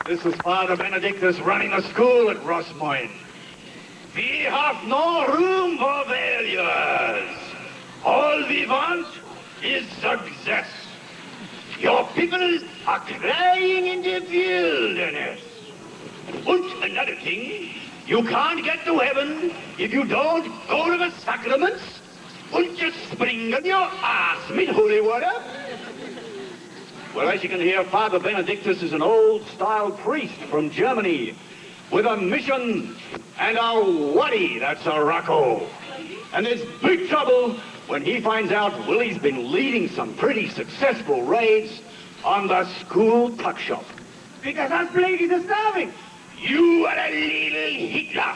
This is Father Benedictus running a school at Rossmoyne. We have no room for failures. All we want is success. Your people are crying in the wilderness. And another thing, you can't get to heaven if you don't go to the sacraments and just sprinkle your ass with holy water. Well, as you can hear, Father Benedictus is an old-style priest from Germany with a mission and a waddy, that's a rocco. And there's big trouble when he finds out Willie's been leading some pretty successful raids on the school tuck shop. Because us ladies are starving. You are a little Hitler.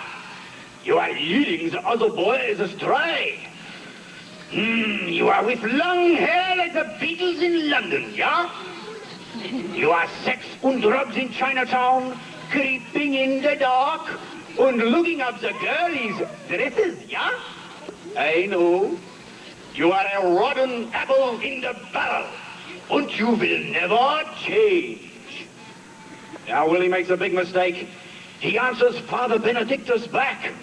You are leading the other boys astray. You are with long hair like the Beatles in London, yeah? You are sex and drugs in Chinatown, creeping in the dark and looking up the girlies' dresses, yeah? I know. You are a rotten apple in the barrel, and you will never change. Now, Willie makes a big mistake. He answers Father Benedictus back.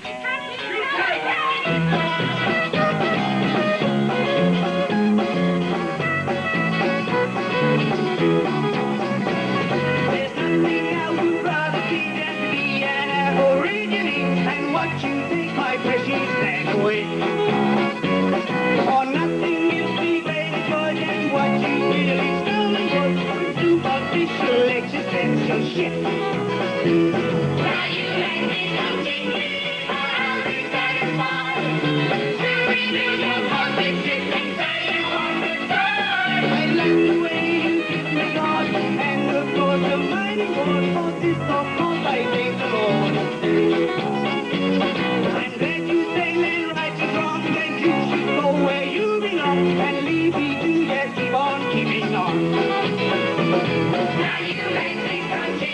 What you think my precious back away? For nothing is be better than what you really stolen for superficial existential shit. Now you make me something I'll be satisfied to reveal your perfect and say you understand. I like the way you give me God and of course the mighty word for this of course I thank the Lord. I'm glad you say that right is wrong, that you should go where you belong, and leave me to just keep on keeping on. Now you make me something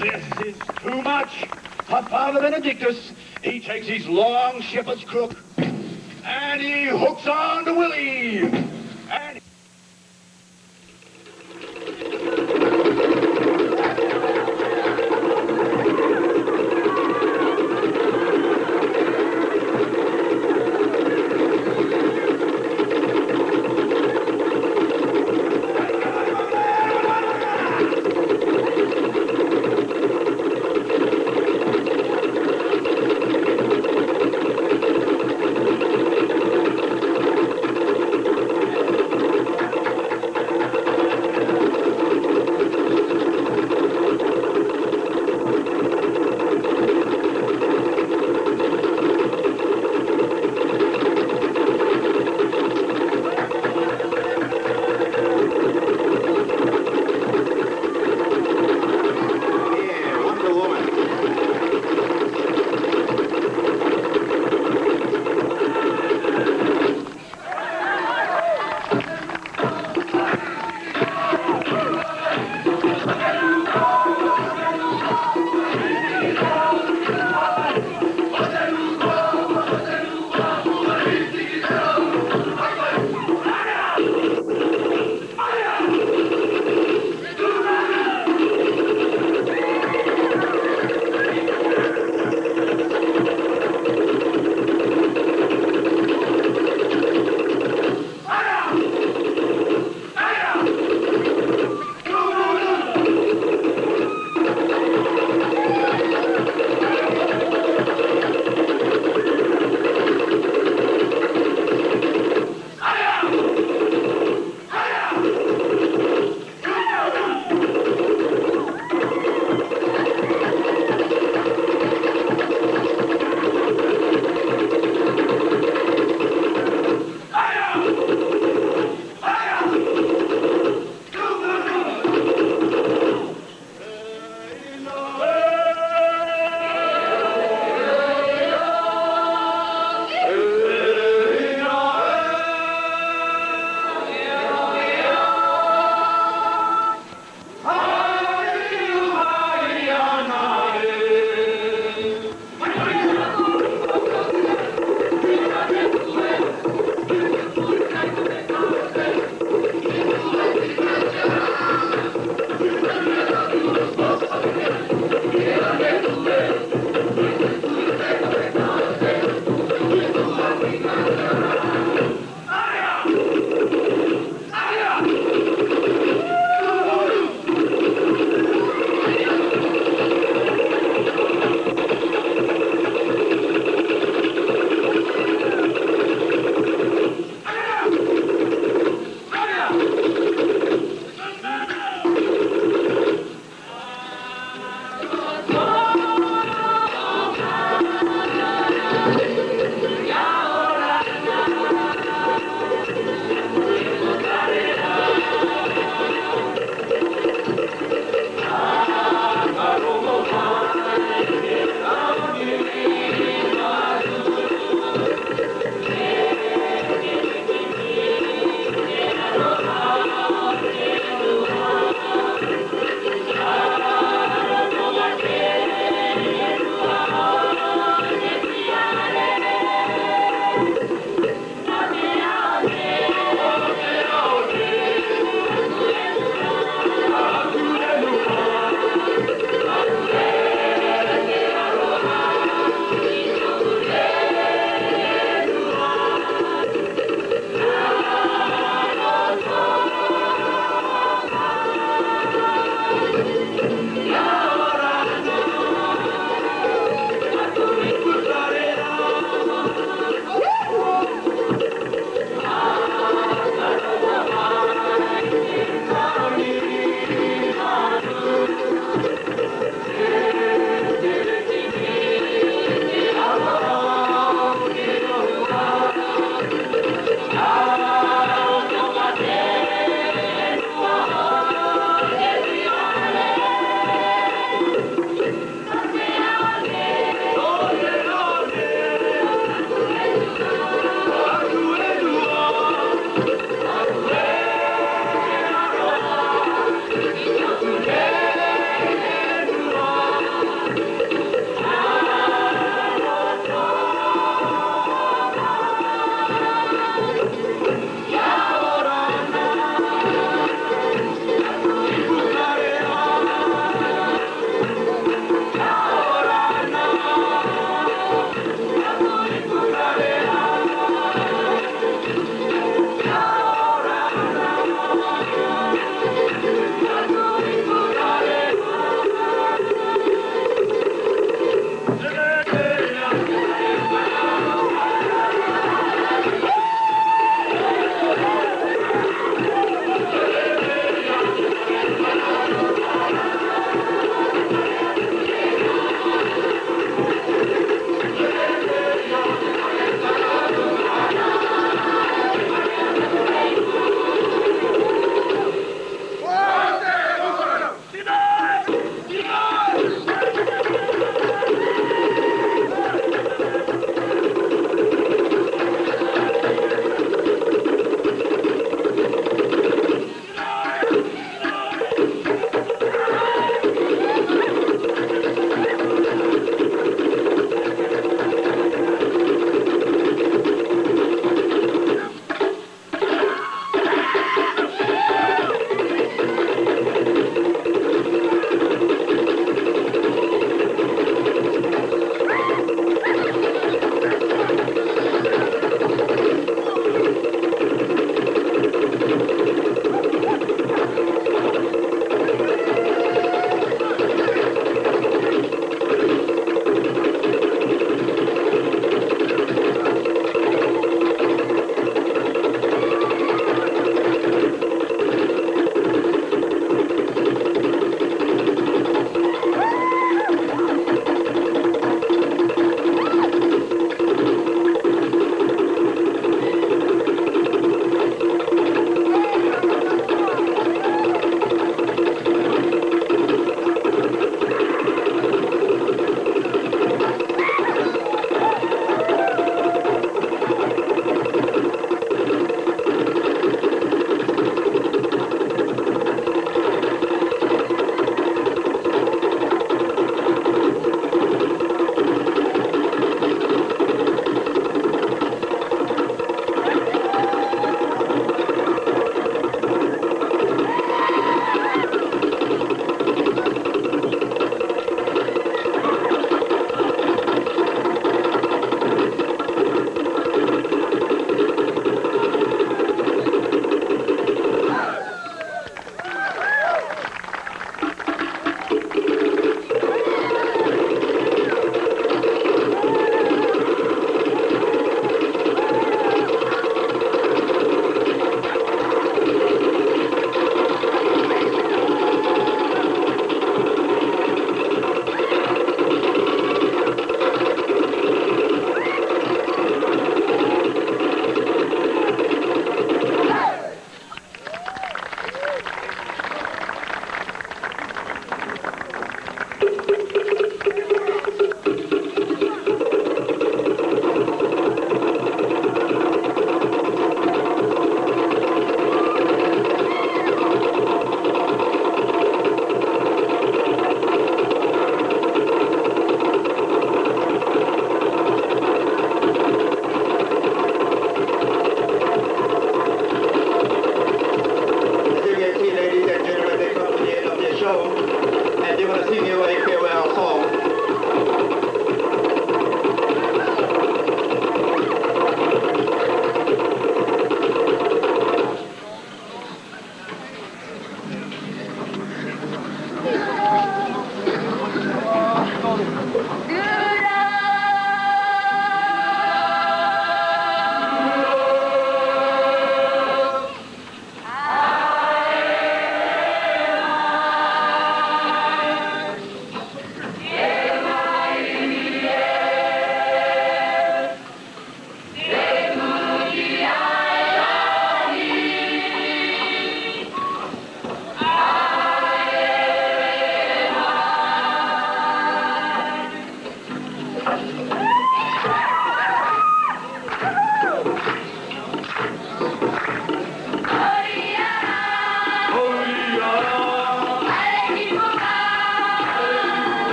This is too much. For Father Benedictus, he takes his long shepherd's crook and he hooks on to Willie. And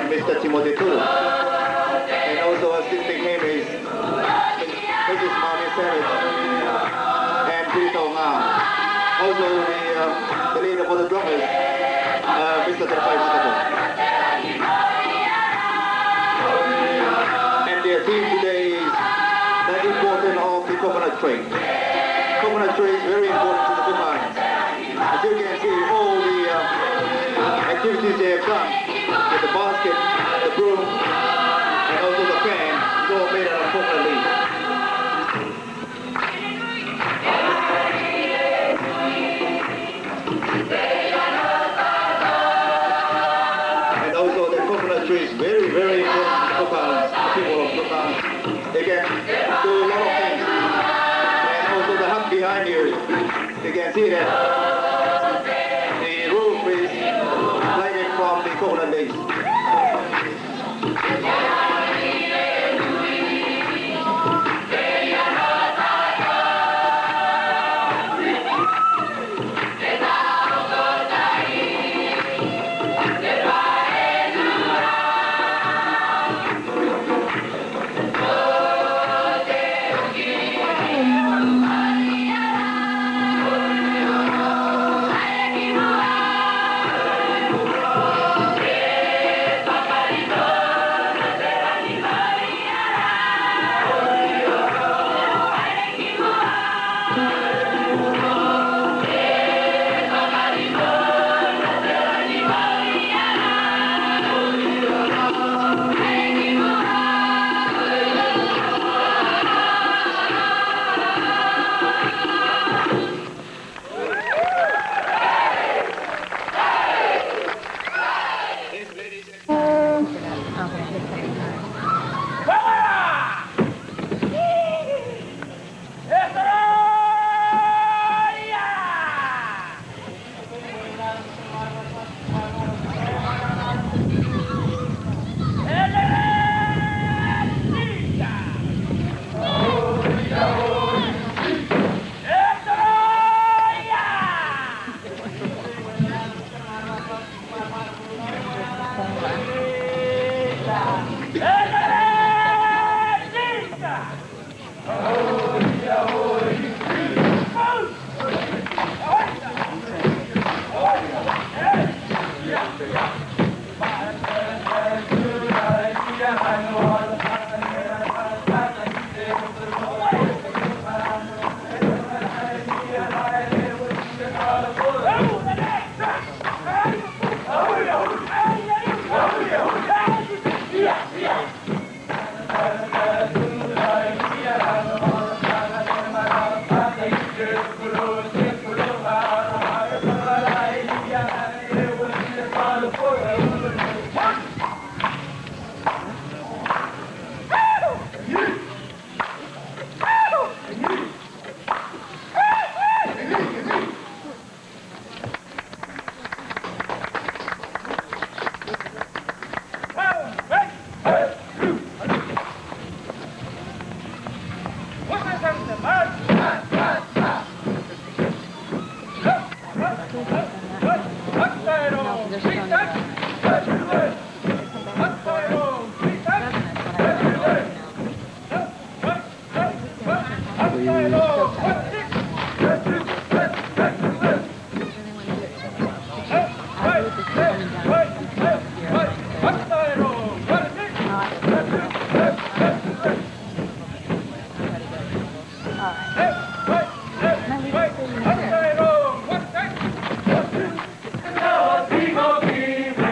Mr. Timothy Tulu. And also assisting him is Mrs. Marnie Savage and Peter Nga. Also the leader for the drummers, Mr. Terpai Matato. And their theme today is the importance of the coconut tree. Coconut tree is very important to the Bukans. As you can see, all the activities they have done with the basket, the broom, and also the fan, is all made out of coconut leaves. And also the coconut tree is very, very important to Bukans, the people of Bukans. They can do a lot of things. And also the hut behind you, you can see that the roof is lighted from the coconut leaves. Keep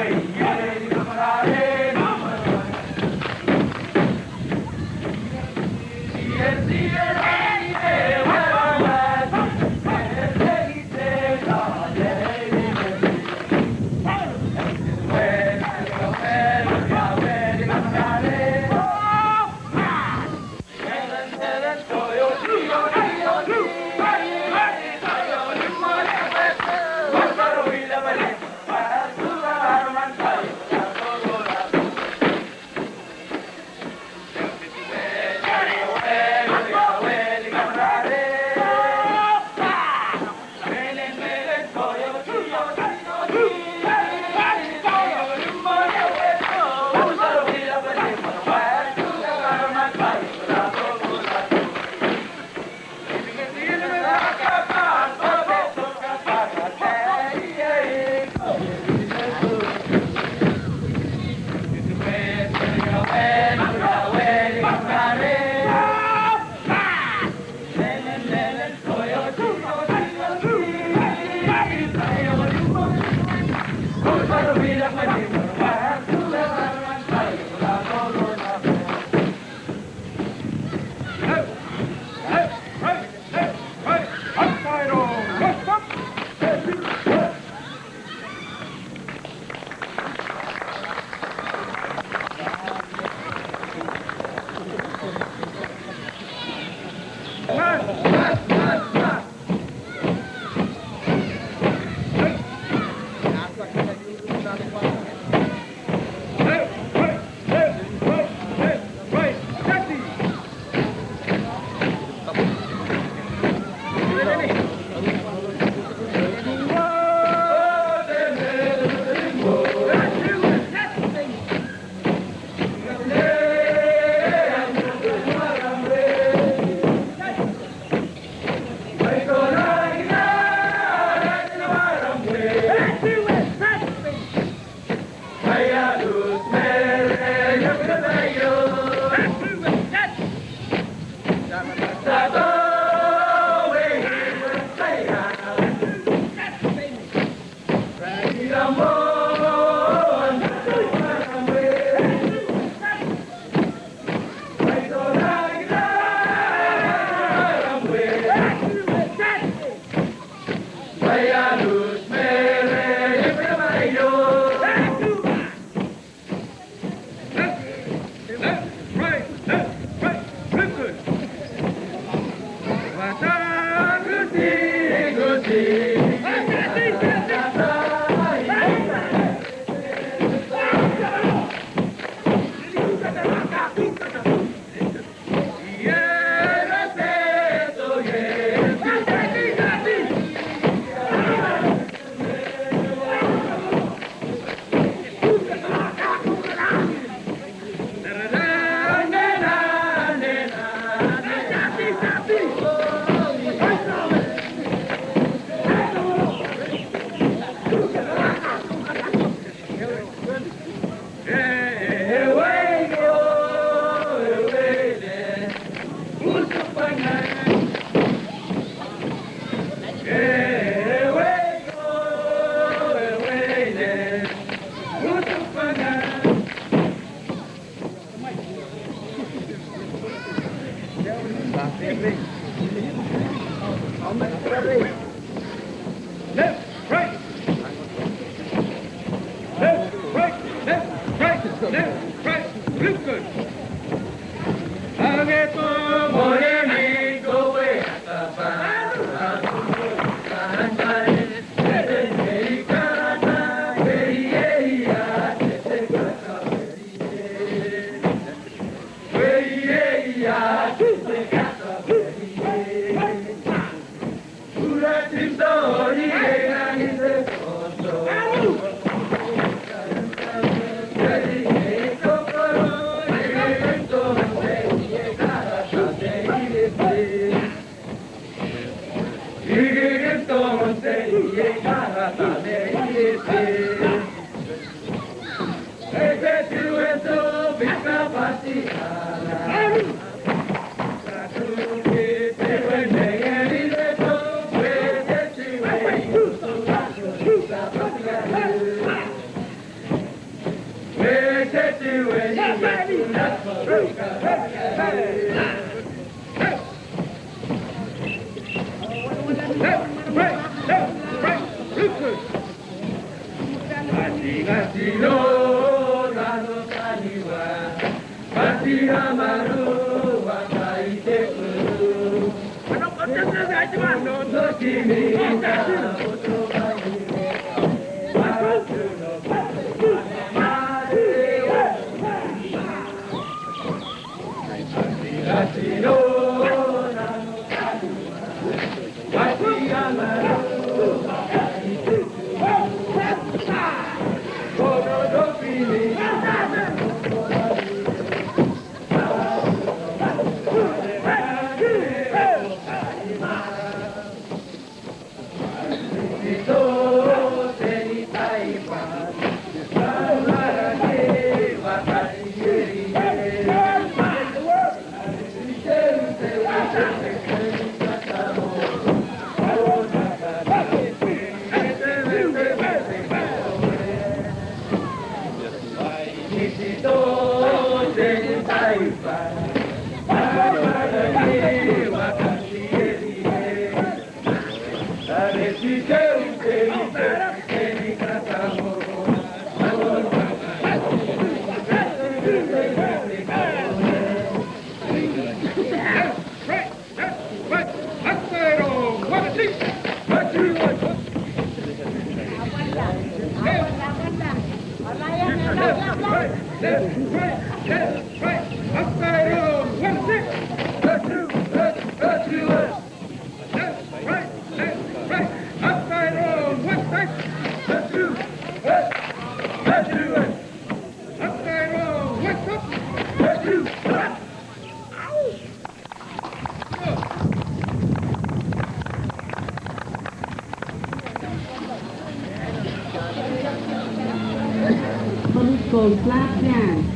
Flat dance.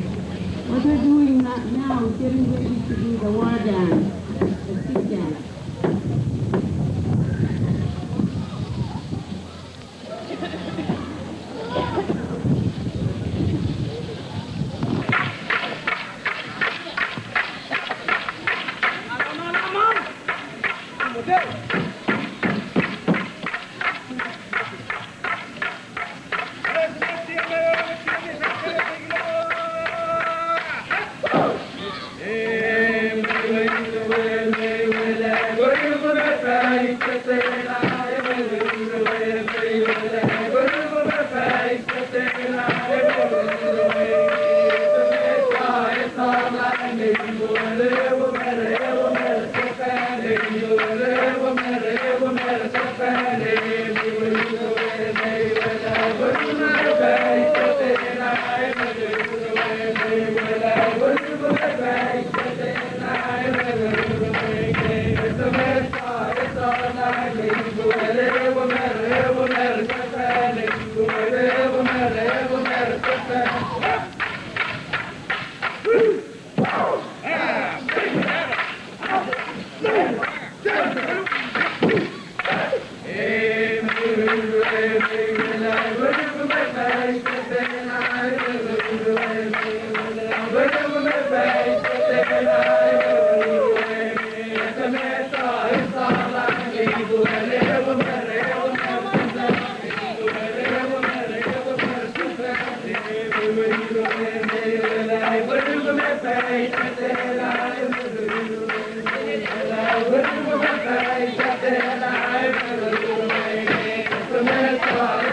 What we're doing now is getting ready to do the war dance, the stick dance. Come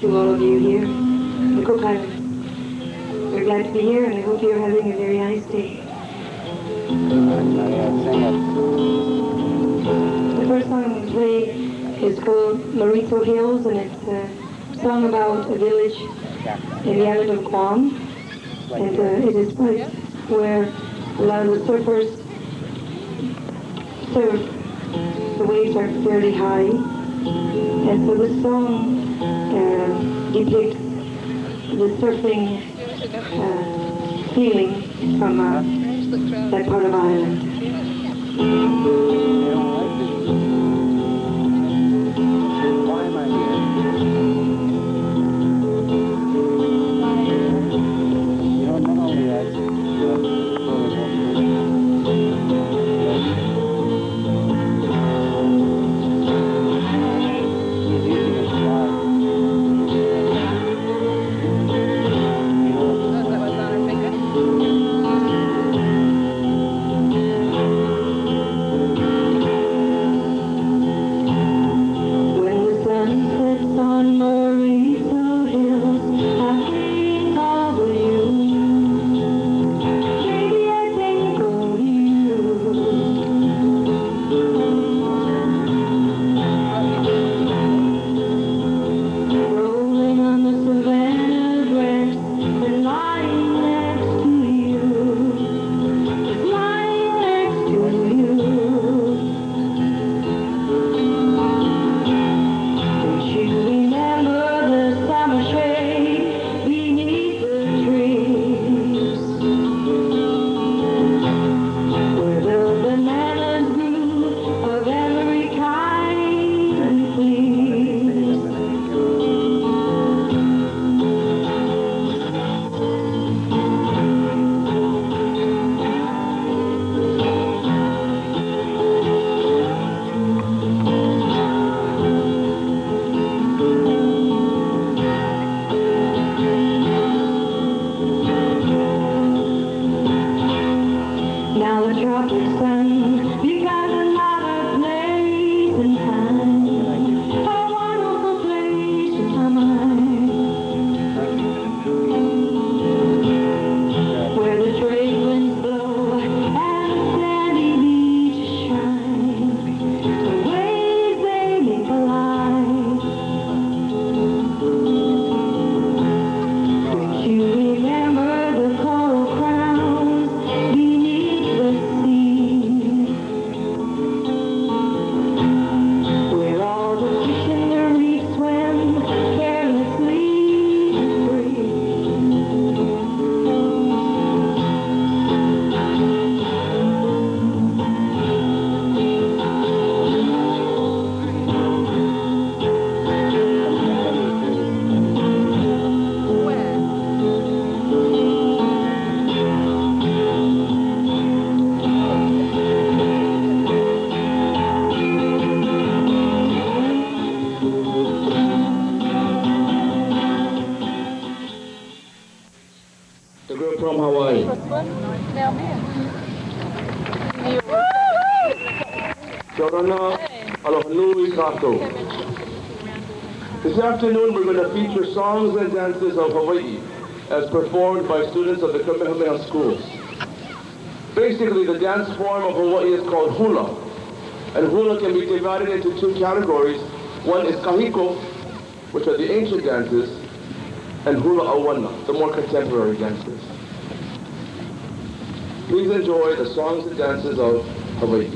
To all of you here. The Cook Islands. We're glad to be here and I hope you're having a very nice day. The first song we play is called Marito Hills and it's a song about a village in the island of Guam. And it is a place where a lot of the surfers surf. The waves are fairly high. And so this song depicts the surfing feeling from that part of Ireland. This afternoon we're going to feature songs and dances of Hawaii as performed by students of the Kamehameha schools. Basically, the dance form of Hawaii is called hula. And hula can be divided into two categories. One is kahiko, which are the ancient dances, and hula awana, the more contemporary dances. Please enjoy the songs and dances of Hawaii.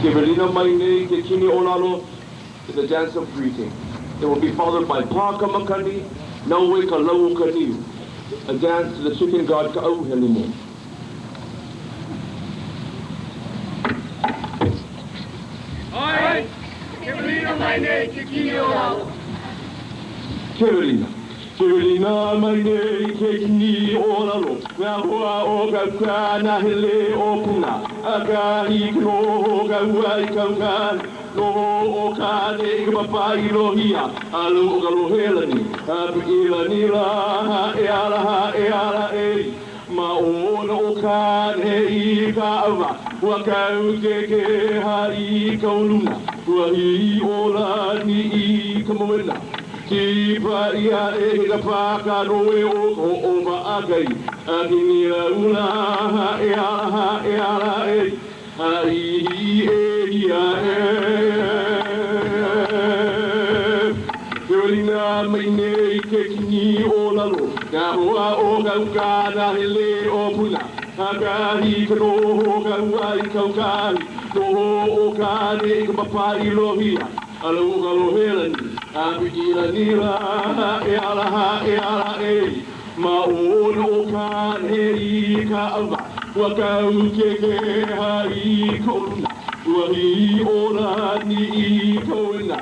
Kivelina Maine Ke Kini Olalo is a dance of greeting. It will be followed by Paka Makani, Naue Ka Lau Kaniu, a dance to the chicken god Ka'auhelimu. Alright, Kivelina Maine Ke Kini Olalo. Kivelina. Kivelina Maine Ke Kini Olalo. Ngā hoa o kauka na hele o puna. Akahi kino ka huai kaukan. No o ka ne ka papai lohia. Alu o ka lohelani. Apu ila nila e ala e. Ma ona o ka ne I ka awa. Hua kau ke ha I ka oluna. Hua hi ola ni I ka moena. Ki pa ia e ka whakaroe o maakai. A kini la una e ala e. A ihi e ia e. Kivelina Maine Ke Kini Olalo. Ngā hoa o kauka na hele o puna. Akahi ka noho ka huai kaukahi. Noho o ka ne ka papai lohia. Alu ka lohelani. Api ila nila e ala e. Ma ona o ka ne I ka awa. Hua kau ke ha I ka oluna. Hua hi ola ni I ka oena.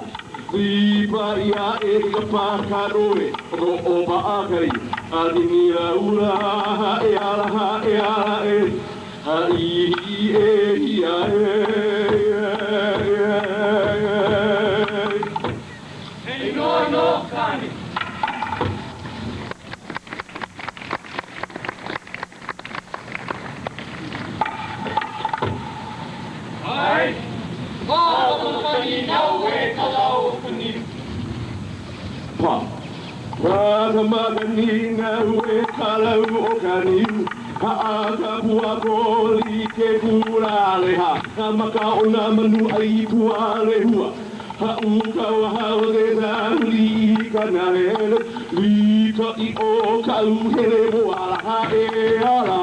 Ripa ia e ka whakaroe o maakai. A ni la ura e ala e. A ihi e ia e. No, Connie. Alright. Pa. Waka magani na ue kalau o kaniu. Haaka pua koli ke pura leha. Maka ona manu ai pua lehua. Hauka wa haure na lika na hele. Lika I o kau hele mo ala ha e ala.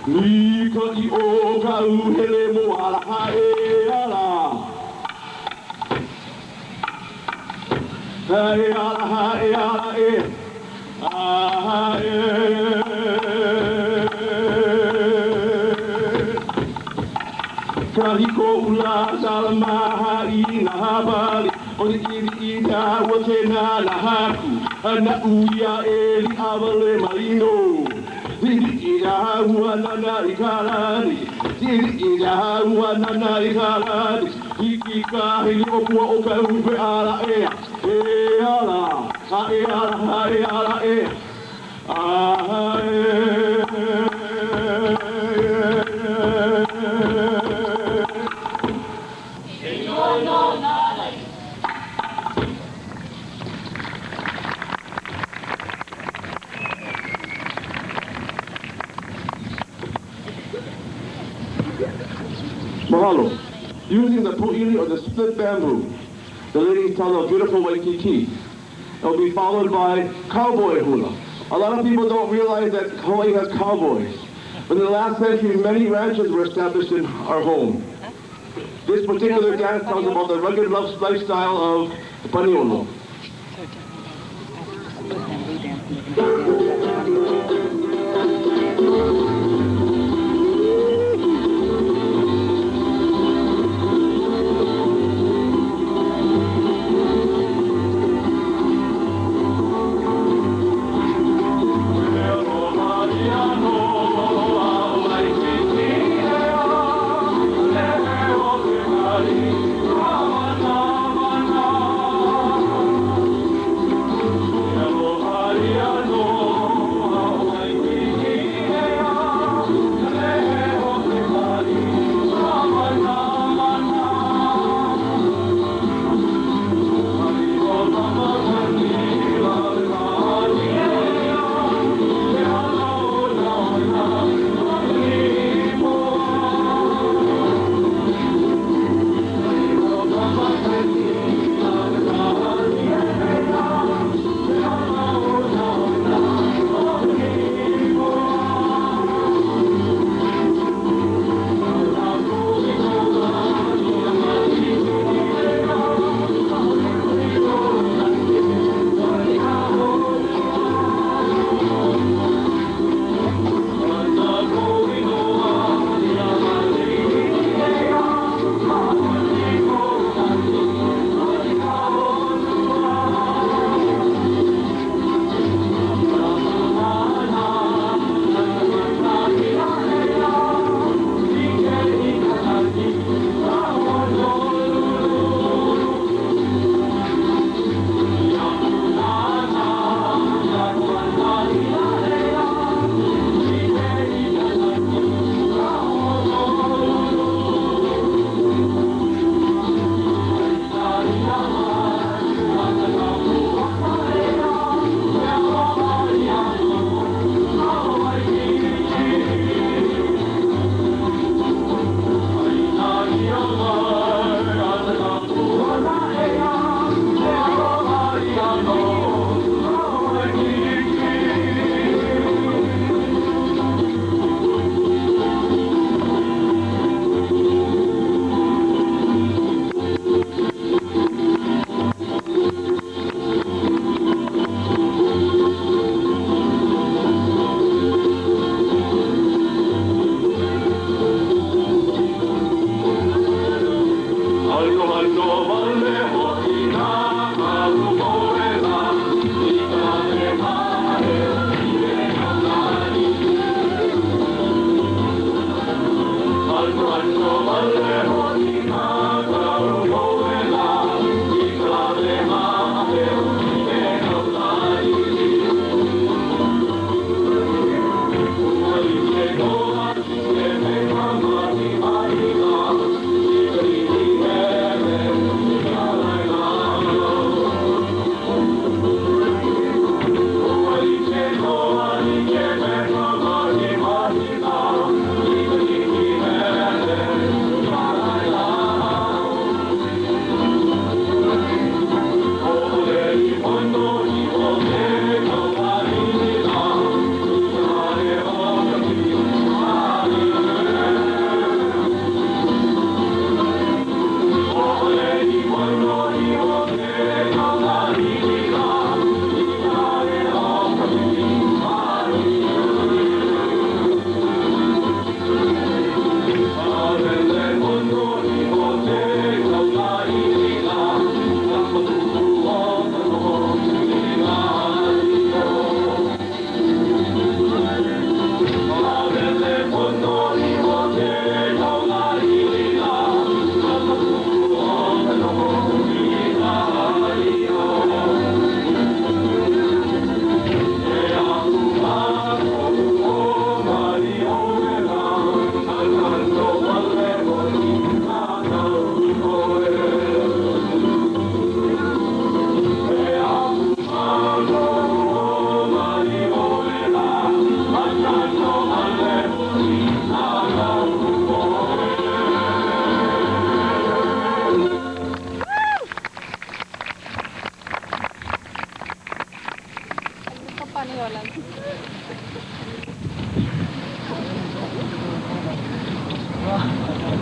Lika I o kau hele mo ala ha e ala. Ha e ala e. Ah e. Kahiko ula salamaha I na habali. O I na wakena na haku. Na uia e li avale marino. Diri I hua nana I kalani. Diri I hua nana I kalani. Hiki kahi o kua o ka upe ala e. E ala. Ha e ala e. Ah e. Mahalo. Using the pu'ili or the split bamboo, the ladies tell a beautiful Waikiki. It will be followed by cowboy hula. A lot of people don't realize that Hawaii has cowboys. But in the last century, many ranches were established in our home. This particular dance tells about the rugged lifestyle of the Paniolo. No.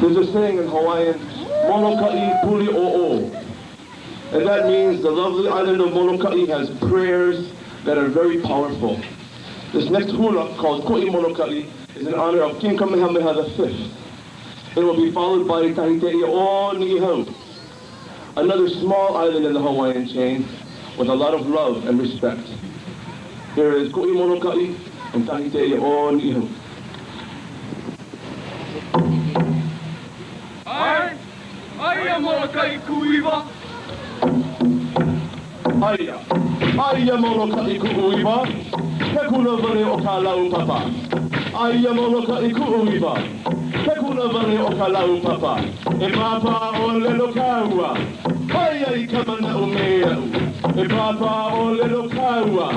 There's a saying in Hawaiian, Moloka'i Puli O'o. And that means the lovely island of Moloka'i has prayers that are very powerful. This next hula, called Ko'i Moloka'i, is in honor of King Kamehameha V. It will be followed by Tahiti'i O Ni'ihau, another small island in the Hawaiian chain with a lot of love and respect. Here is Ko'i Moloka'i and Tahiti'i O Ni'ihau. Aia Moloka'i kuiwa. Aia Moloka'i kuiwa. He kuna vale o ka lau papa. Aia Moloka'i kuiwa. He kuna vale o ka lau papa. E papa o lelo kaua. Aia I kamana o meau. E papa o lelo kaua.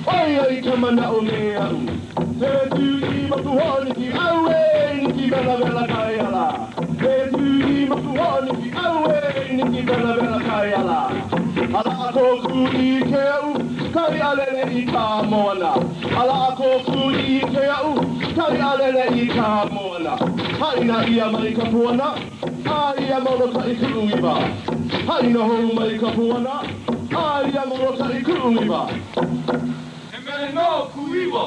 Aia I kamana o meau. Te tu I makuhoni ki aue ki bela bela kaiala. Te tu I makuhoni ki aue ki bela bela kaiala. Ala ako ku I ke au, kai alele I ka moana. Ala ako ku I ke au, kai alele I ka moana. Haina ia mai ka puana, ia Moloka'i kuiwa. Haina ho mai ka puana, ia Moloka'i kuiwa. E mene no kuiwa.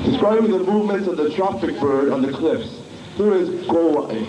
Describing the movements of the tropic bird on the cliffs. Here is Kowai.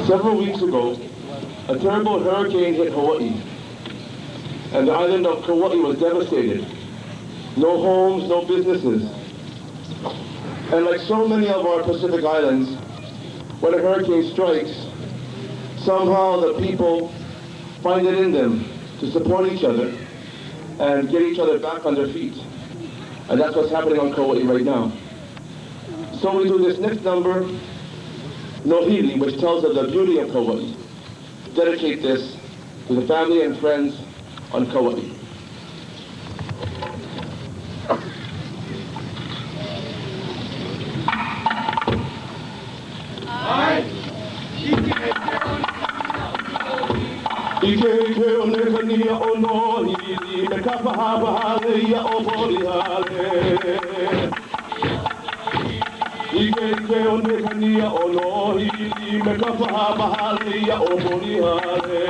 Several weeks ago, a terrible hurricane hit Hawaii, and the island of Kauai was devastated. No homes, no businesses. And like so many of our Pacific islands, when a hurricane strikes, somehow the people find it in them to support each other and get each other back on their feet. And that's what's happening on Kauai right now. So we do this next number, Nohili, which tells of the beauty of Kauai. Dedicate this to the family and friends on Kauai. Ike ke o ne kania o Nohili, me ka paha ia o Polihale. Ike o ne kania o Nohili, me ka paha ia o Polihale.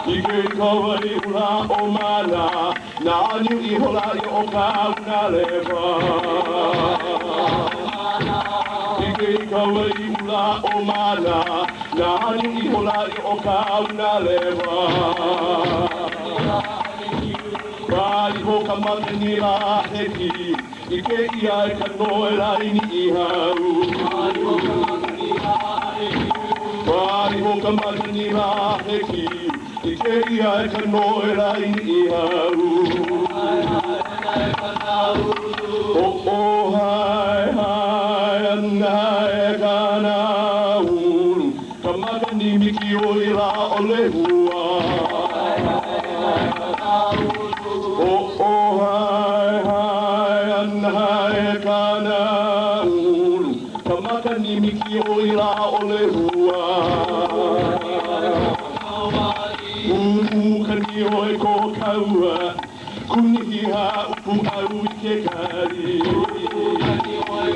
Ike Kauai ula o mana, na aniu I hola I o ka una lewa. Ike Kauai ula o mana, na aniu I hola I o ka una lewa. Kai ho ka makini la heki, Ike ia e ka noe lai ni I hau. Kai ho ka makini la heki, Ike ia e ka noe lai ni I hau. O hai hai ana e kana ulu, ka makini miki o I la o le hua. O hai hai ana e kana ulu, ka makini miki o I la o le hua. Kani oi ko kaua, kunihiha upu au I ke kari. Kani oi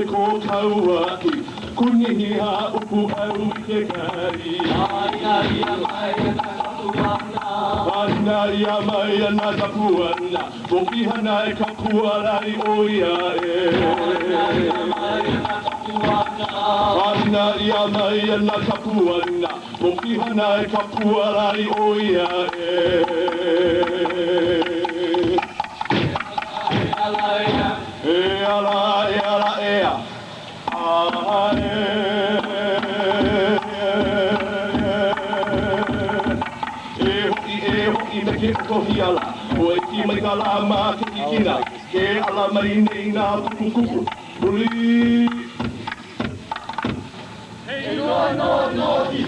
ko kaua, kunihiha upu au I ke kari. Ana ia mai ana tapuana, woki hana e ka pualai o ia e. Ana ia mai ana kapuana, mokihana e kapuarari oia e. E ala ea. E me ke kohi ala, o e ki mai ka la ma ke kikina, ke ala mai nei nā pukukuku. Uli! Hei noa noa nohi!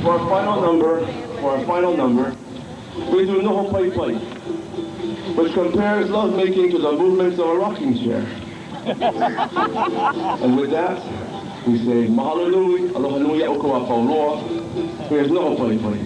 For our final number, we do Noho Pai Pai, which compares lovemaking to the movements of a rocking chair. And with that, we say mahalo nui, aloha nui o koa pauloa. Here's Noho Pai Pai.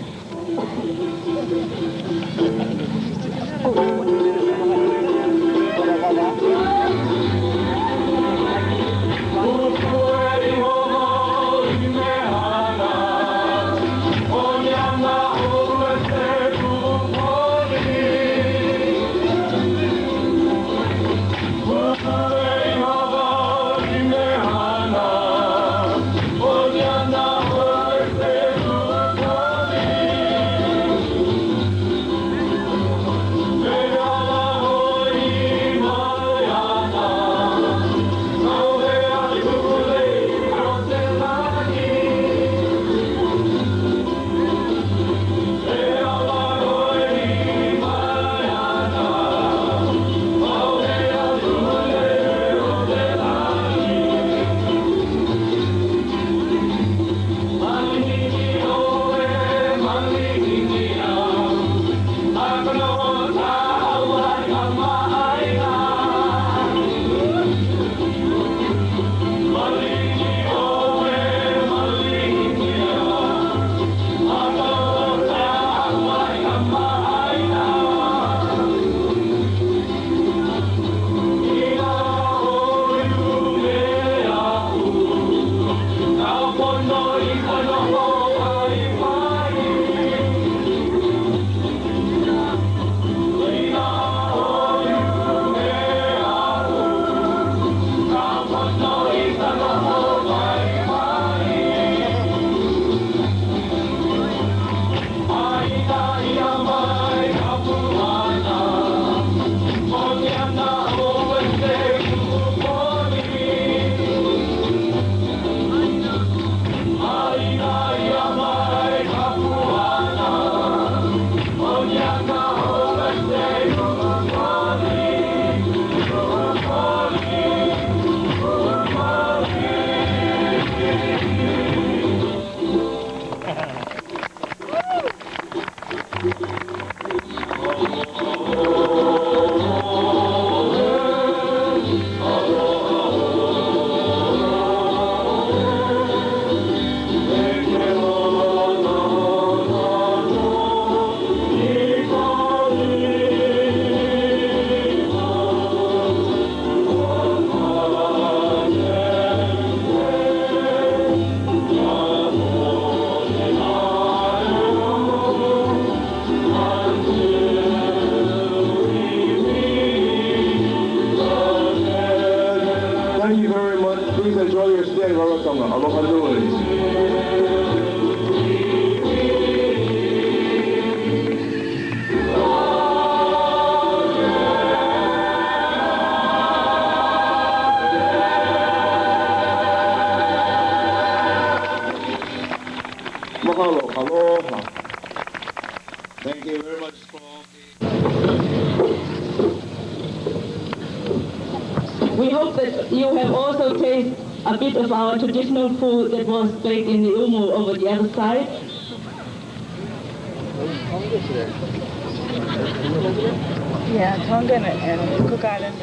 Thank you very much. Please enjoy your stay in Rarotonga. Aloha nui. Mahalo, aloha. Thank you very much for We hope that you have also tasted a bit of our traditional food that was baked in the umu over the other side. Yeah, Tongan and Cook Island.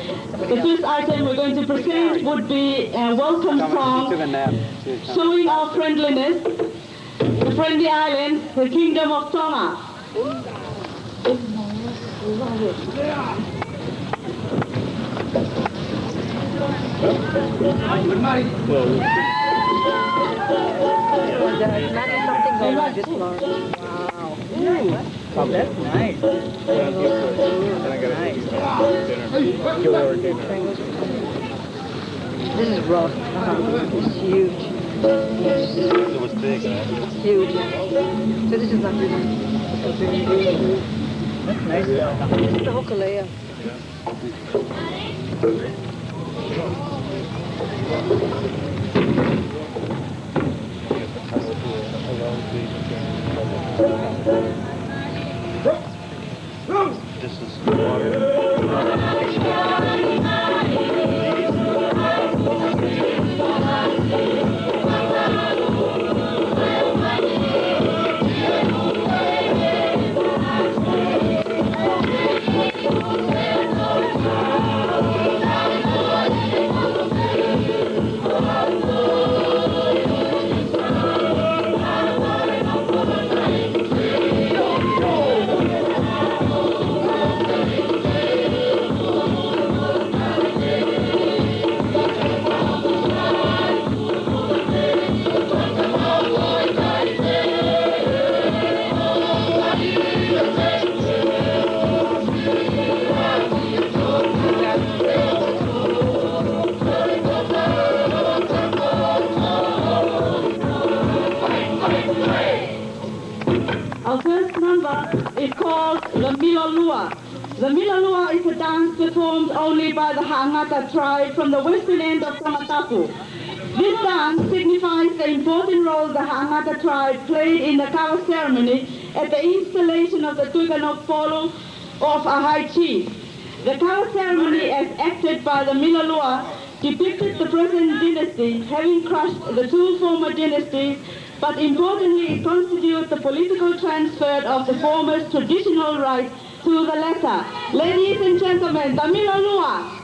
The first item we're going to present would be a welcome song showing our friendliness, the friendly island, the kingdom of Tonga. Something going on this morning. Wow. Oh, that's nice. This is rough. It's huge. It was big, man. It's huge. So this is not good. That's nice. This is the Hokulea. This is water. Our first number is called the Milalua. The Milalua is a dance performed only by the Hangata tribe from the western end of Tamatapu. This dance signifies the important role the Hangata tribe played in the Kawa ceremony at the installation of the Tuiganok Polo of a high chief. The Kawa ceremony, as acted by the Milalua, depicted the present dynasty having crushed the two former dynasties, but importantly it constitutes the political transfer of the former's traditional rights to the latter. Ladies and gentlemen, the Milalua.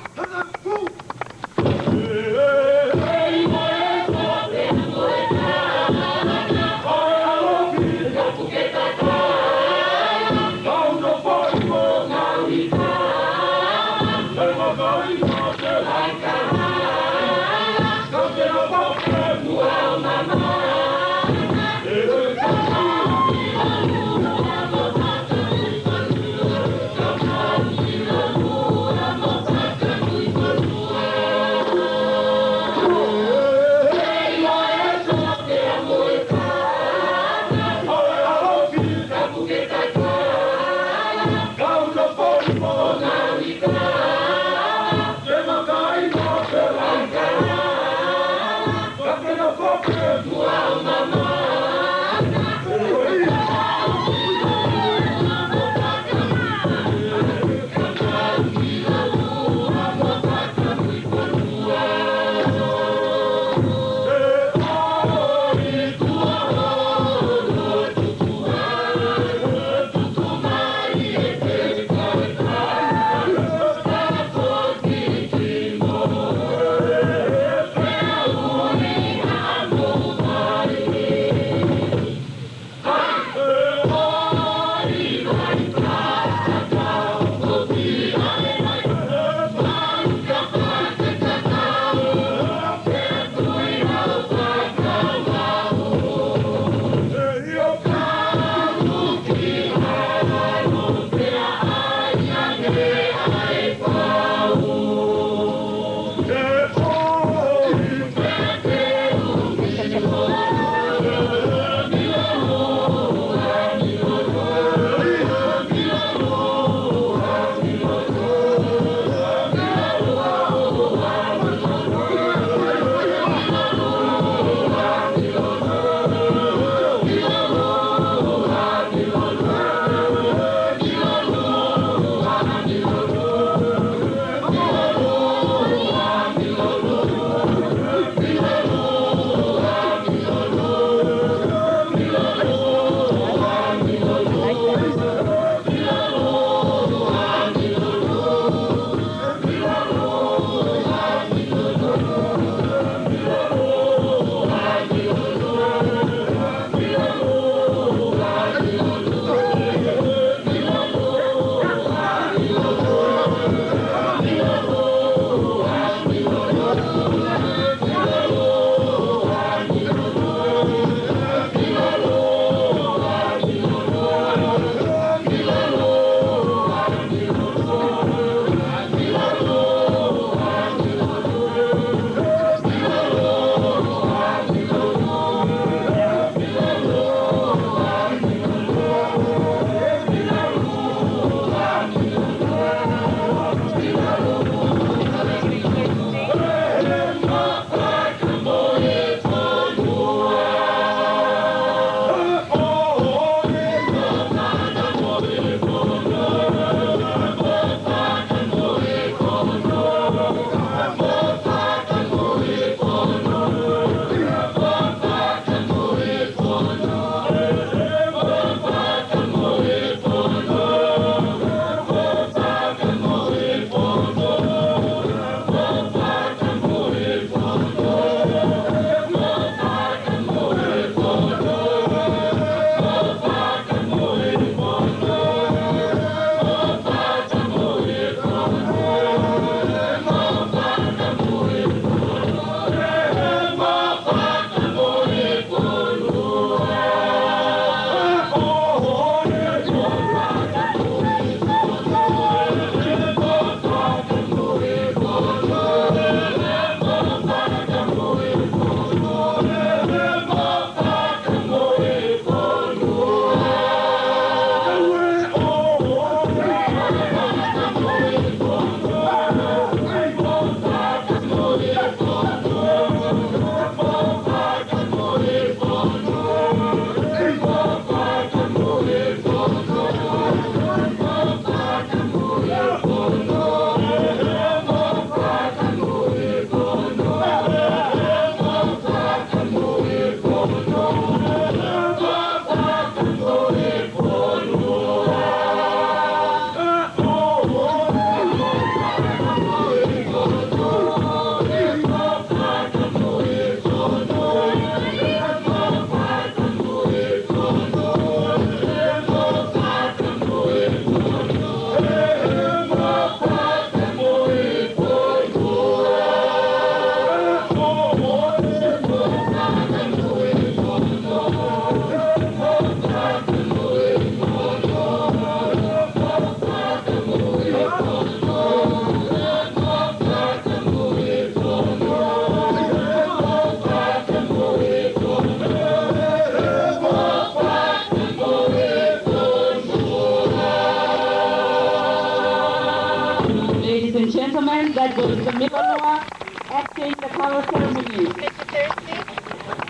gentlemen, that was the Milalua acting the power ceremony.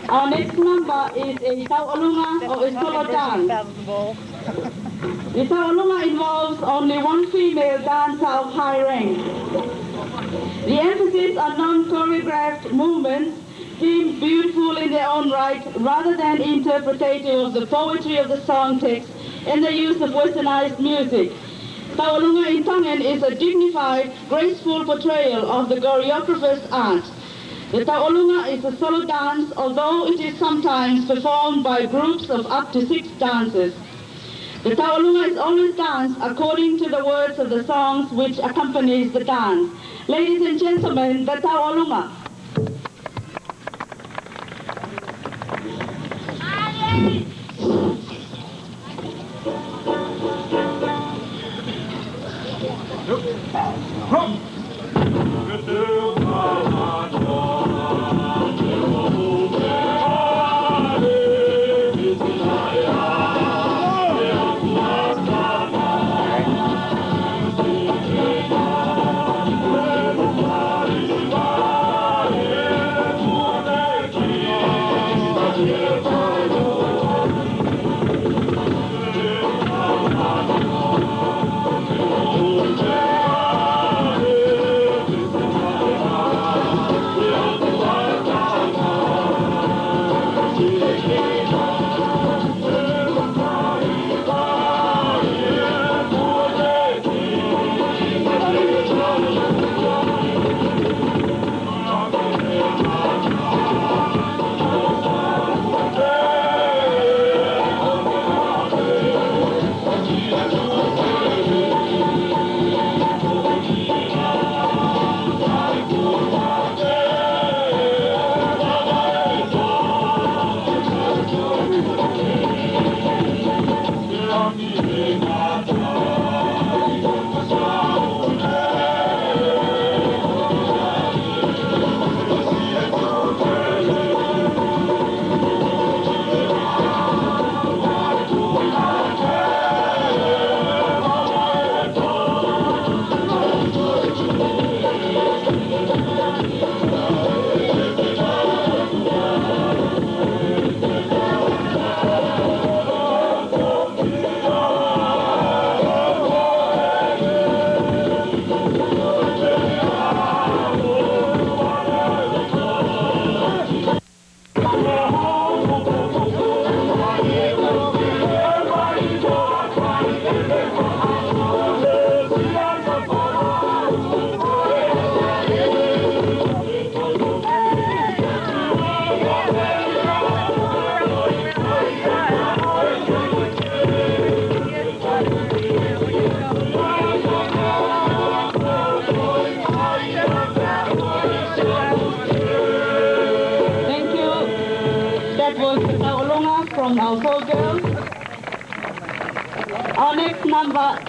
Our next number is a Tau'olunga or a solo dance. The Tau'olunga involves only one female dancer of high rank. The emphasis on non-choreographed movements seems beautiful in their own right, rather than interpretative of the poetry of the song text and the use of westernized music. Tau'olunga in Tongan is a dignified, graceful portrayal of the choreographer's art. The Tau'olunga is a solo dance, although it is sometimes performed by groups of up to 6 dancers. The Tau'olunga is always danced according to the words of the songs which accompanies the dance. Ladies and gentlemen, the Tau'olunga.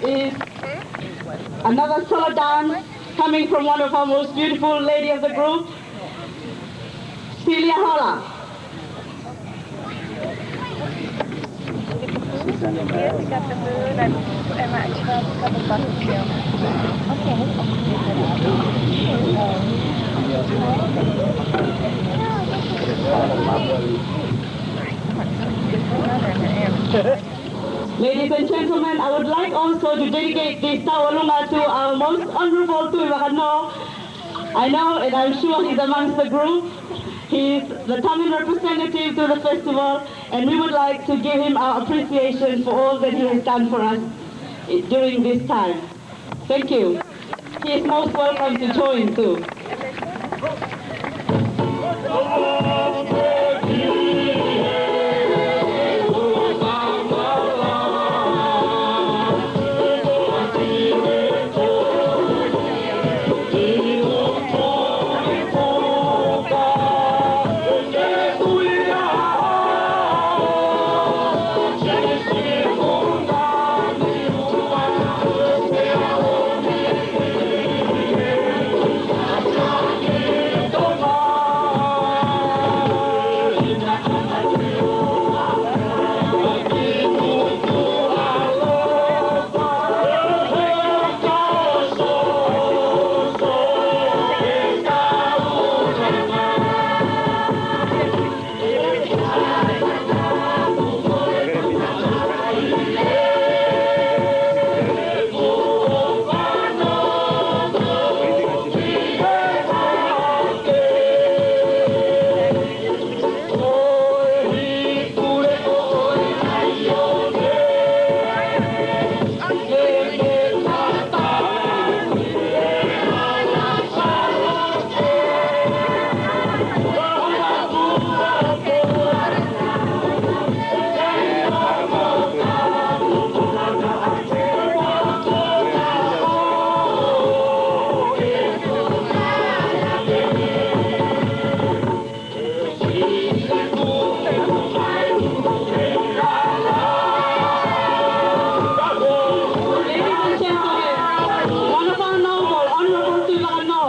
Is another solo dance coming from one of our most beautiful lady of the group, Celia Holla. Ladies and gentlemen, I would like also to dedicate this Tau'olunga to our most honorable Tui Wakano. I know and I'm sure he's amongst the group. He's the Tongan representative to the festival, and we would like to give him our appreciation for all that he has done for us during this time. Thank you. He is most welcome to join too.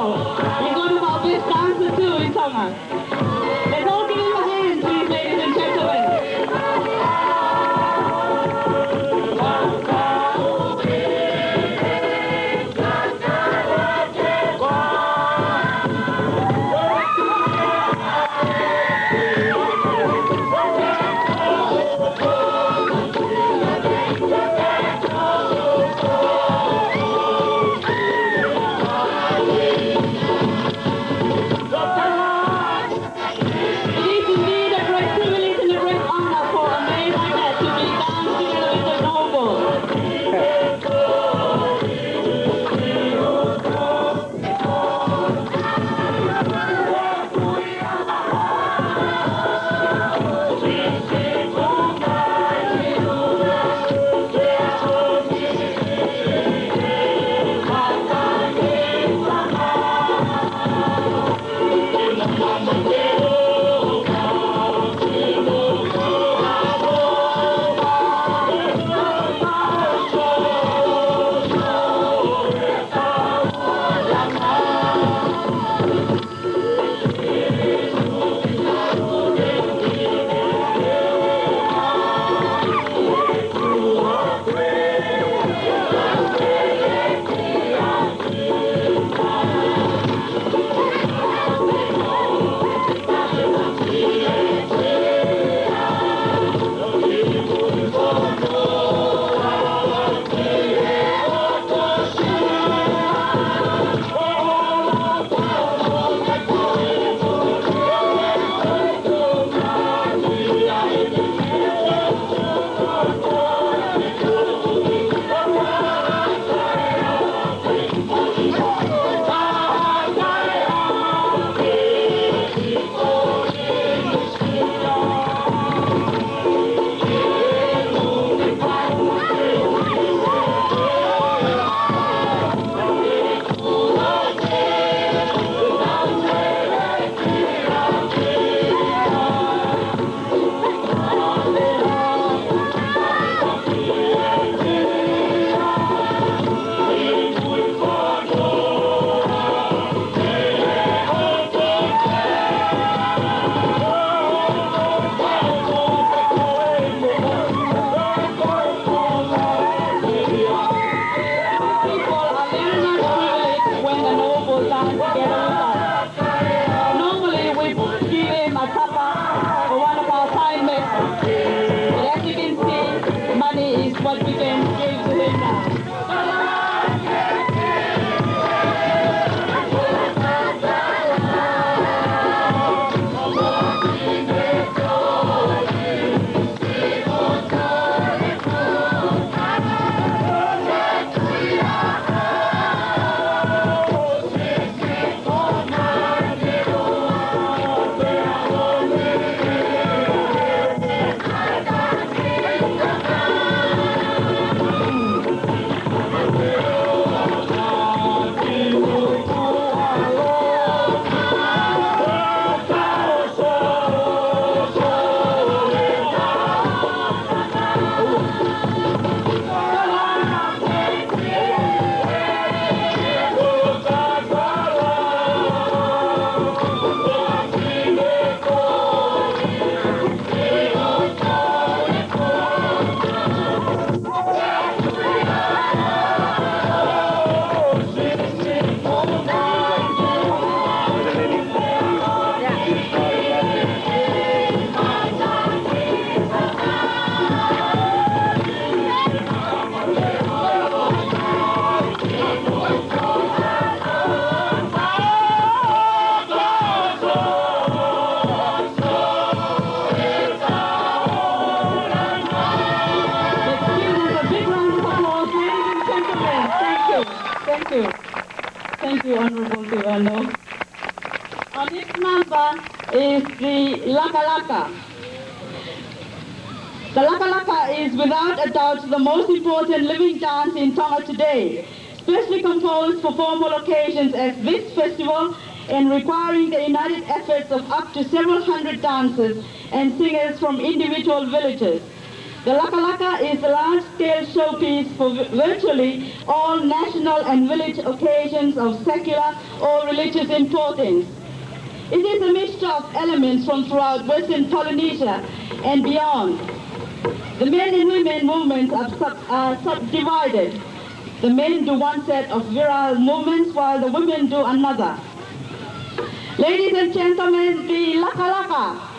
Paul. He's one of our best dancers too in Tonga. Let's all give him a hand, please, ladies and gentlemen. Thank you, Honorable Tivano. Our next number is the Laka Laka. The Laka Laka is without a doubt the most important living dance in Tonga today, specially composed for formal occasions as this festival and requiring the united efforts of up to several hundred dancers and singers from individual villages. The Laka Laka is a large-scale showpiece for virtually all national and village occasions of secular or religious importance. It is a mixture of elements from throughout Western Polynesia and beyond. The men and women movements are subdivided. The men do one set of virile movements while the women do another. Ladies and gentlemen, the Laka Laka.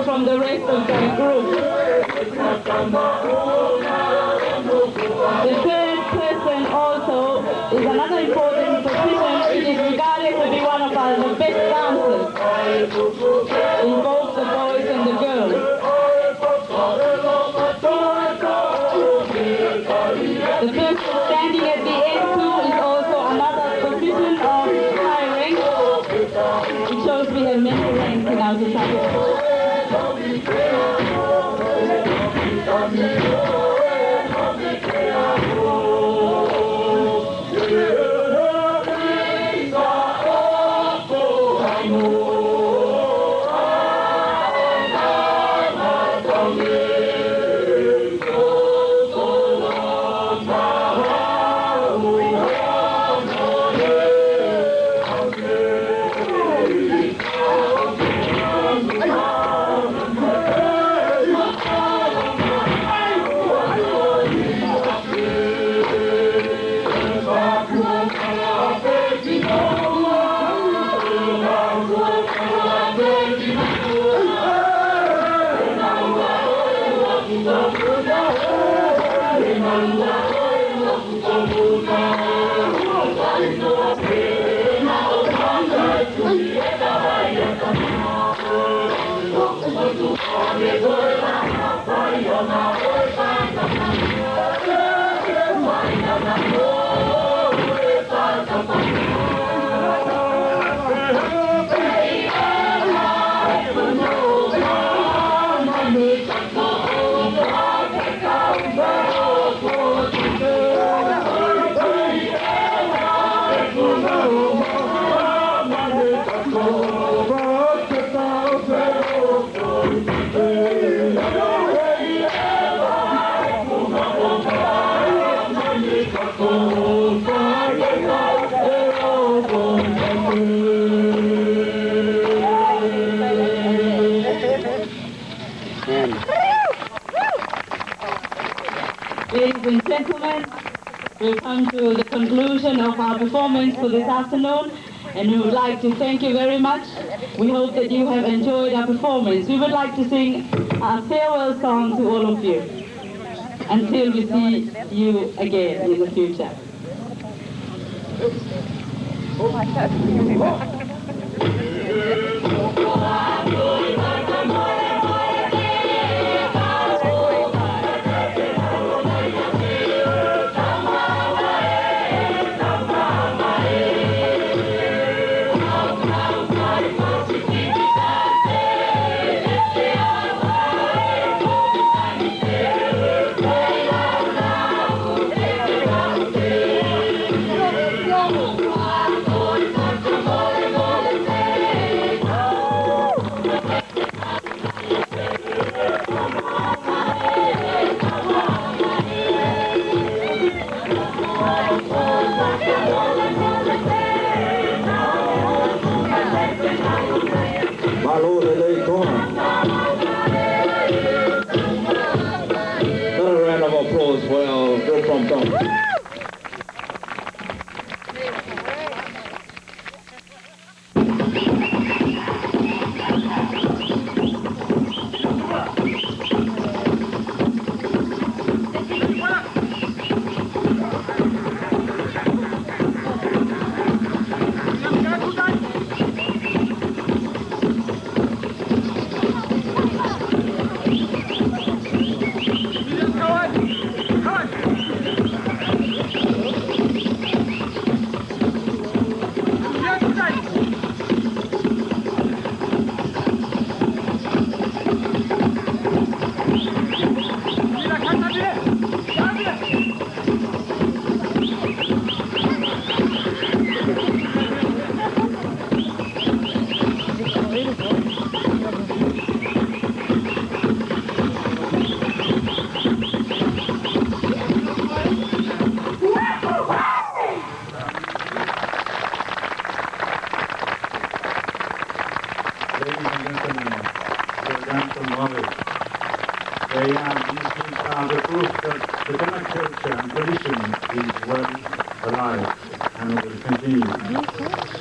From the rest of the group. The third person also is another important position. It is regarded to be one of the best dancers in both the boys and the girls. The person standing at the end too is also another position of high rank. It shows we have many ranks. in our society. Ladies and gentlemen, we've come to the conclusion of our performance for this afternoon, and we would like to thank you very much. We hope that you have enjoyed our performance. We would like to sing a farewell song to all of you until we see you again in the future.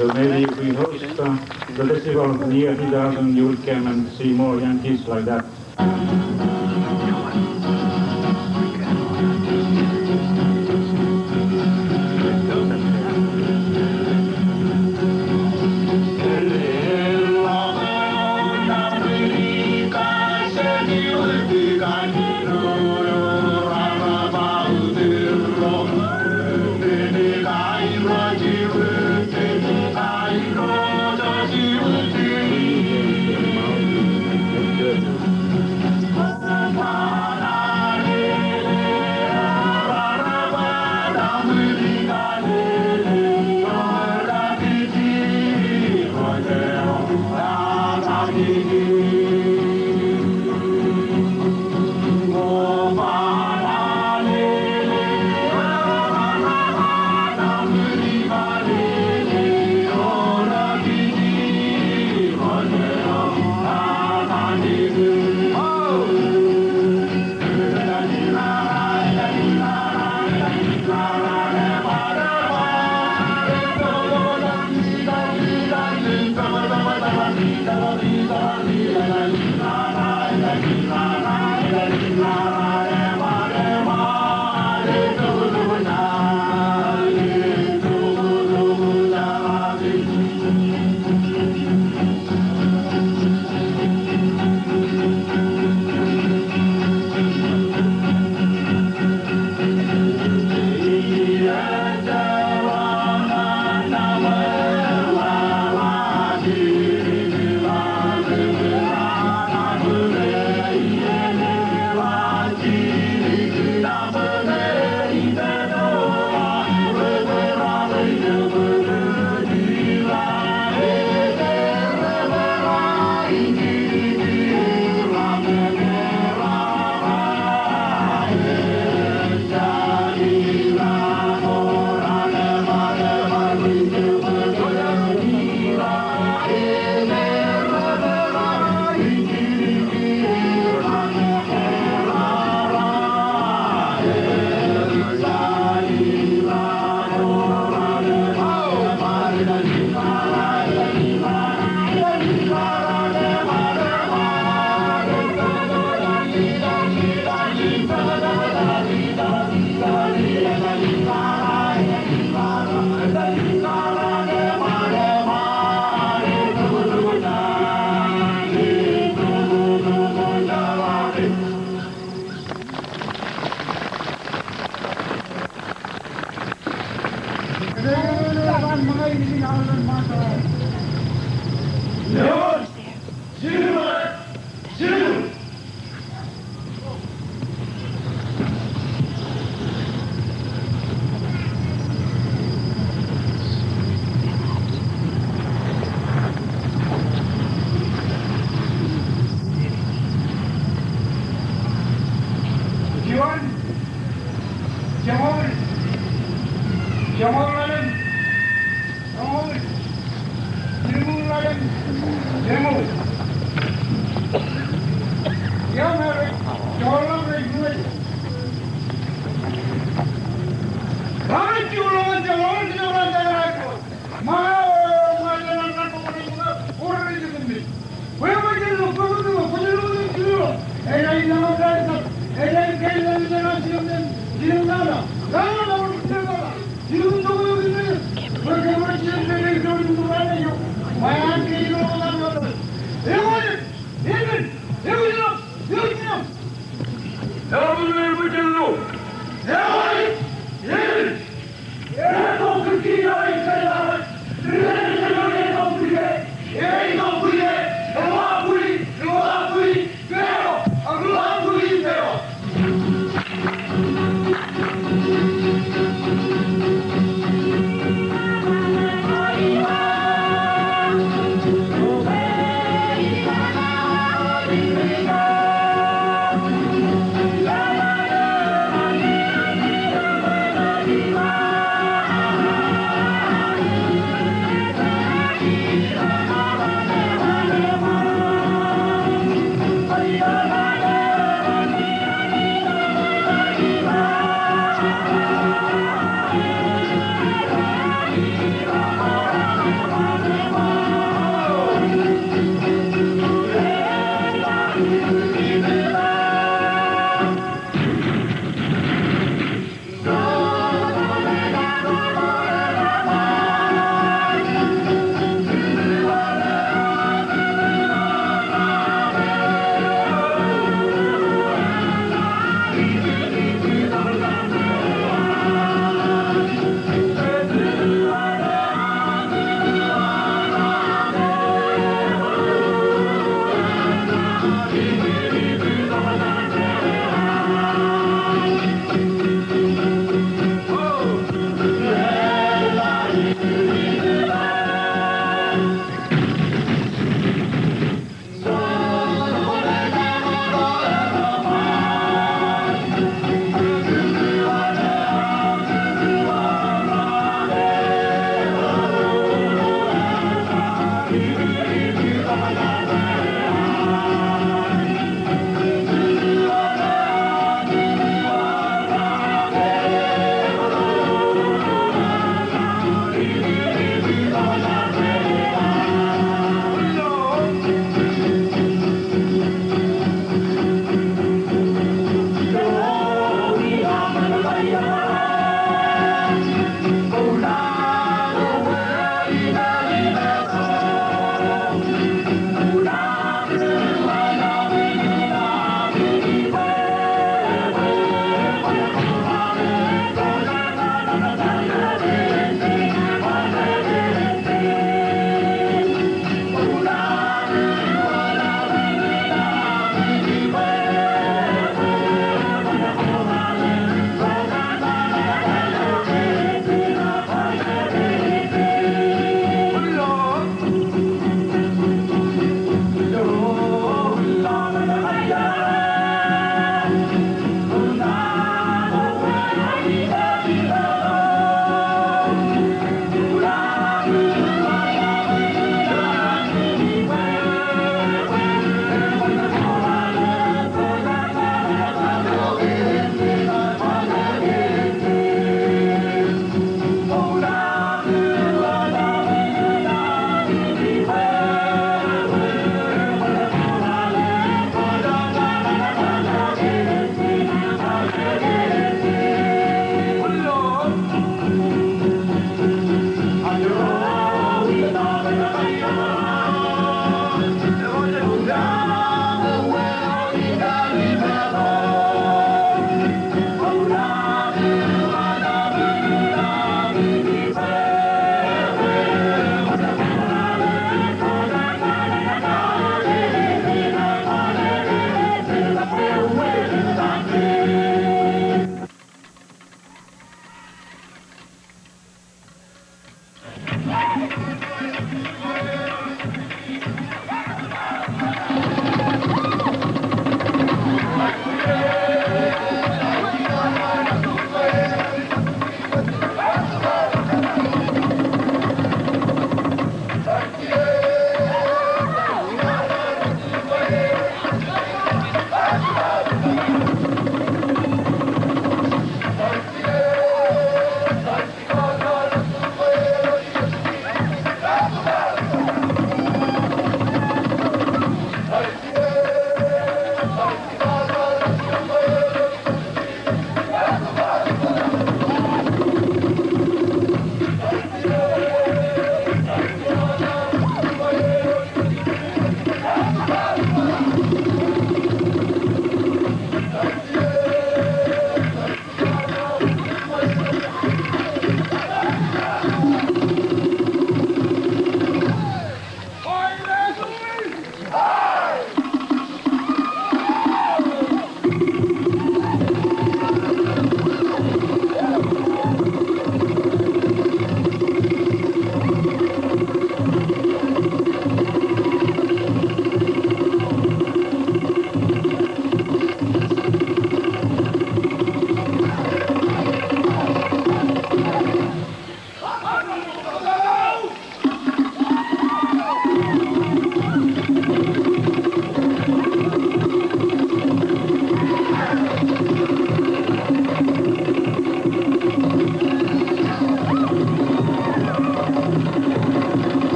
So maybe if we host the festival in the year 2000, you will come and see more young kids like that.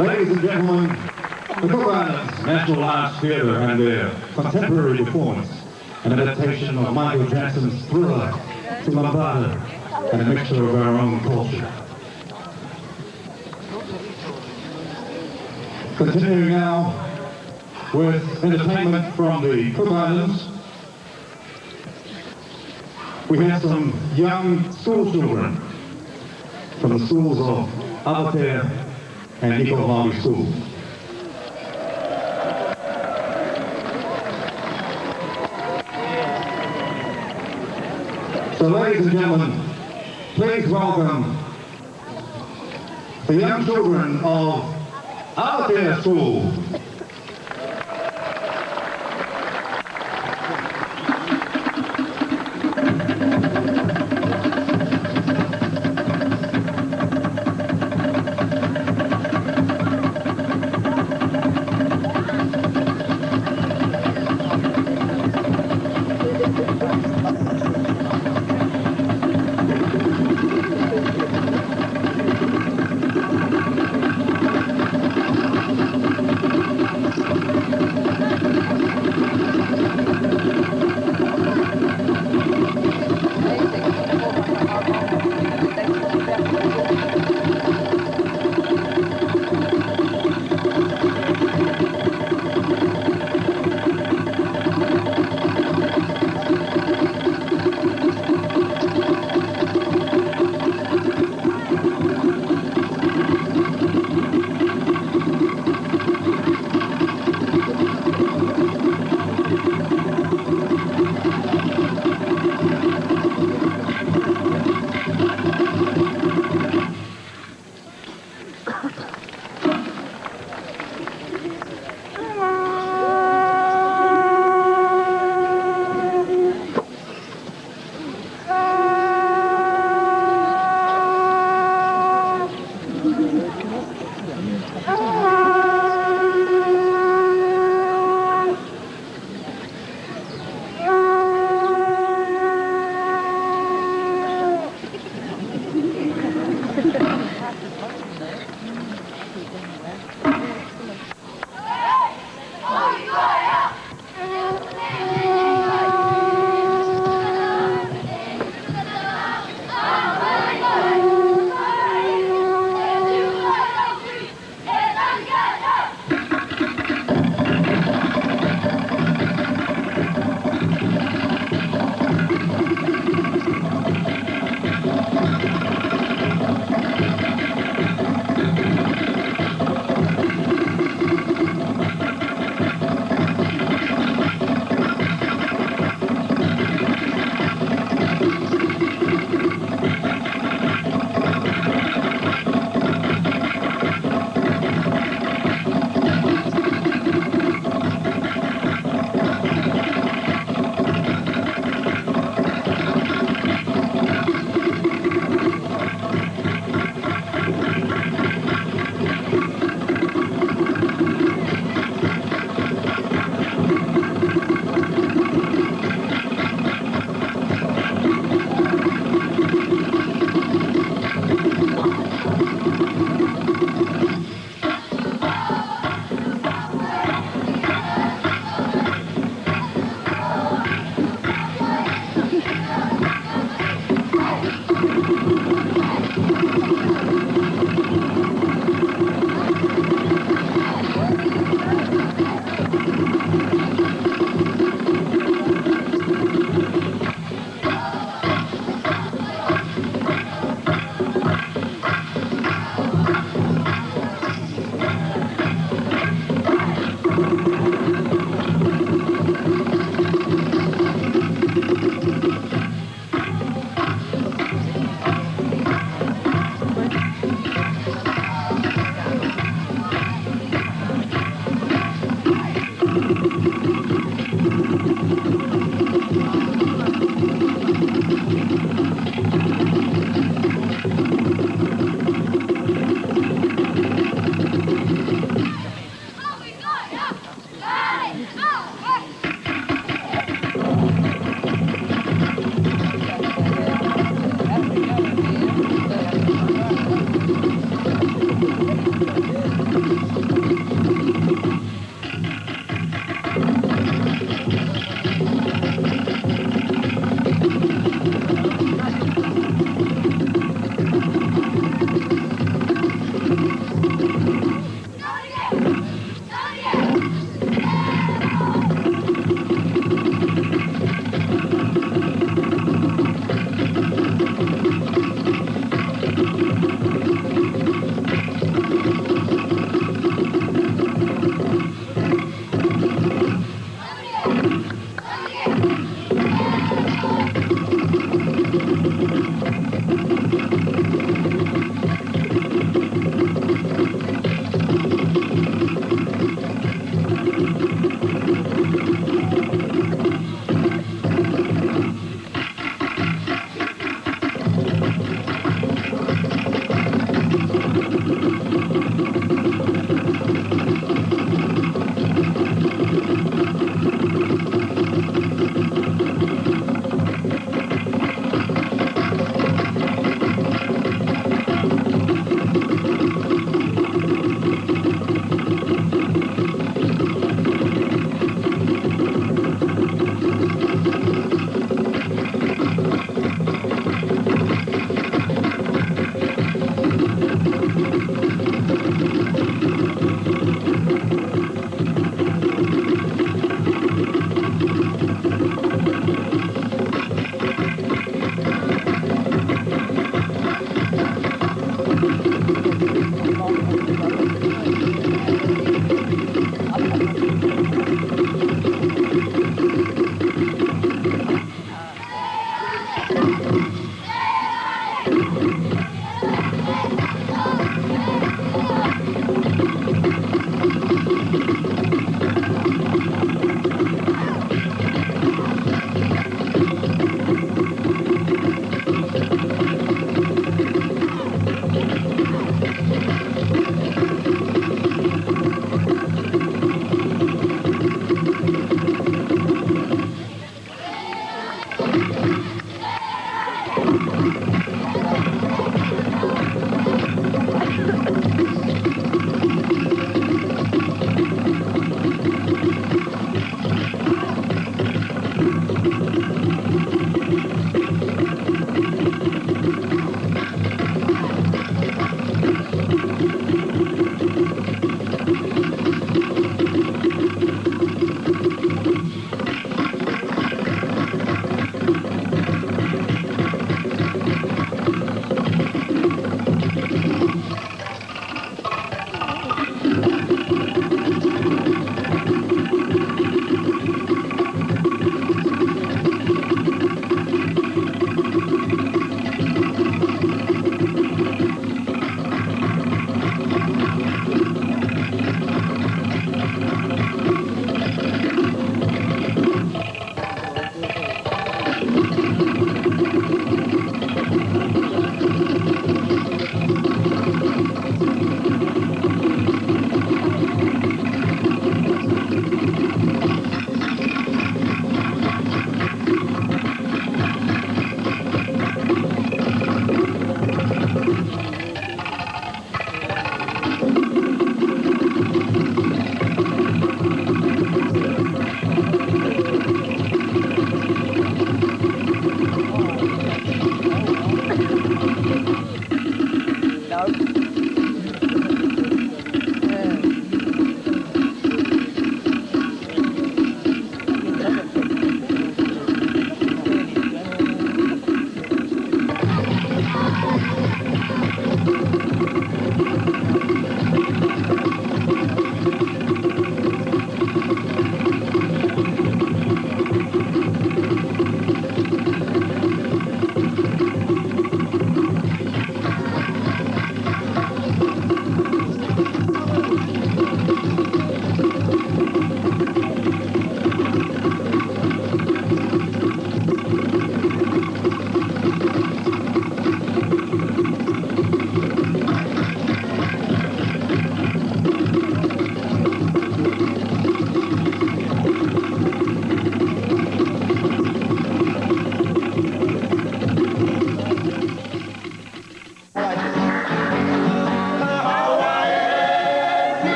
Ladies and gentlemen, the Cook Islands National Arts Theatre and their contemporary performance, an adaptation of Michael Jackson's Thriller to Lambada and a mixture of our own culture. Continuing now with entertainment from the Cook Islands, we have some young school children from the schools of Awatere and Nico Maui School. So ladies and gentlemen, please welcome the young children of Alatea School.